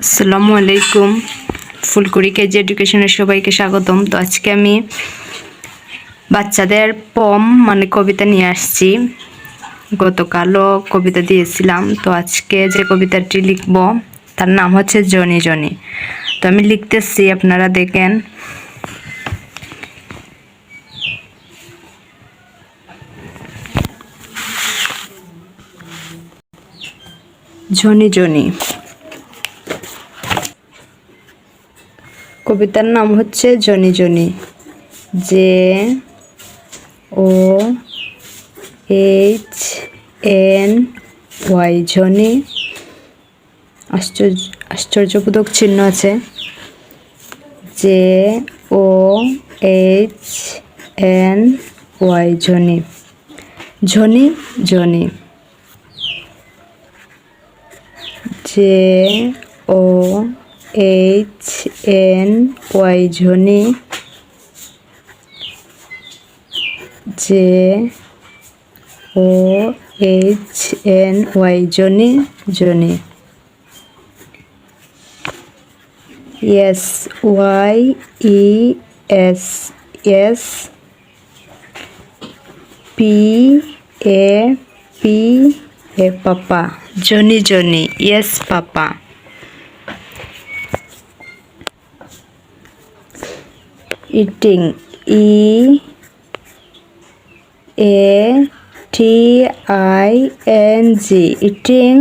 আসসালামু আলাইকুম। ফুলকুড়ি কেজি এডুকেশনের সবাইকে স্বাগতম। তো আজকে আমি বাচ্চাদের পম কবিতা নিয়ে আসছি। গতকালও কবিতা দিয়েছিলাম, তো আজকে যে কবিতাটি লিখব তার নাম হচ্ছে জনি জনি। তো আমি লিখতেছি, আপনারা দেখেন। জনি জনি, কবিতার নাম হচ্ছে Johnny Johnny. J O H N Y, Johnny. আশ্চর্যবোধক চিহ্ন আছে। J O H N Y, Johnny Johnny Johnny. J O H N Y, Johnny. J O H N Y, Johnny Johnny. S Y E S, S. P A P A, papa, Johnny Johnny, yes papa. Eating, E A T I N G, eating.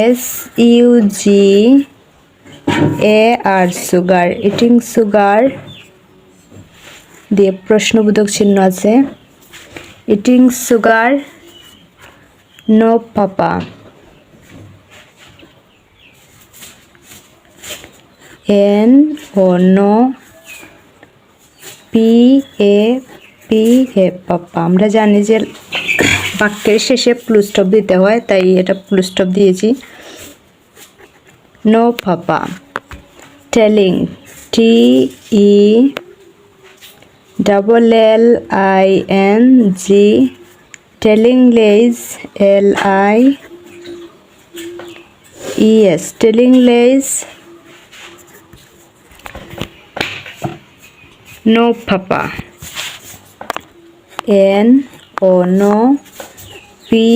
S U G A R, sugar, eating sugar দিয়ে প্রশ্নবোধক চিহ্ন আছে। Eating sugar, no papa. N O no, P A P A, papa. আমরা জানি যে বাক্যের শেষে full stop দিতে হয়, তাই এটা ফুল স্টপ দিয়েছি। No papa. Telling, T E double L I N G, telling lies, L I E S, telling lies, no papa. N O no, P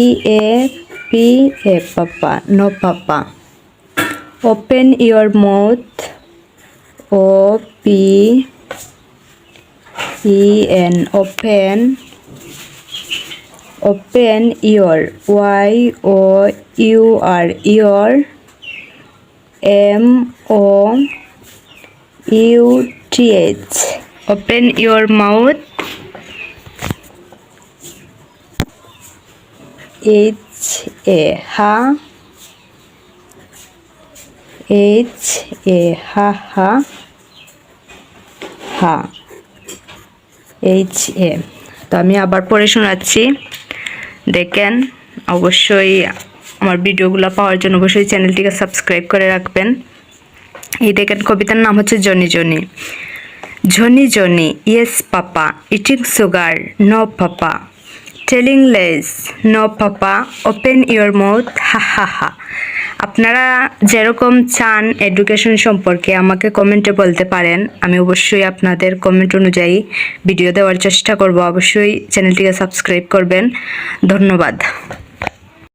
A P A, papa, no papa. Open your mouth, O P E N, open. Open your, Y O U R, your. M O U T H, open your mouth. H A, ha, H A, ha ha ha, H এ। তো আমি আবার পড়ে শোনাচ্ছি, দেখেন। অবশ্যই আমার ভিডিওগুলো পাওয়ার জন্য অবশ্যই চ্যানেলটিকে সাবস্ক্রাইব করে রাখবেন। এই দেখেন, কবিতার নাম হচ্ছে Johnny Johnny. Johnny Johnny, yes papa, eating sugar, no papa. Telling lies, no papa. Open your mouth, ha ha ha. আপনারা যেরকম চান এডুকেশন সম্পর্কে আমাকে কমেন্টে বলতে পারেন। আমি অবশ্যই আপনাদের কমেন্ট অনুযায়ী ভিডিও দেওয়ার চেষ্টা করব। অবশ্যই চ্যানেলটিকে সাবস্ক্রাইব করবেন। ধন্যবাদ।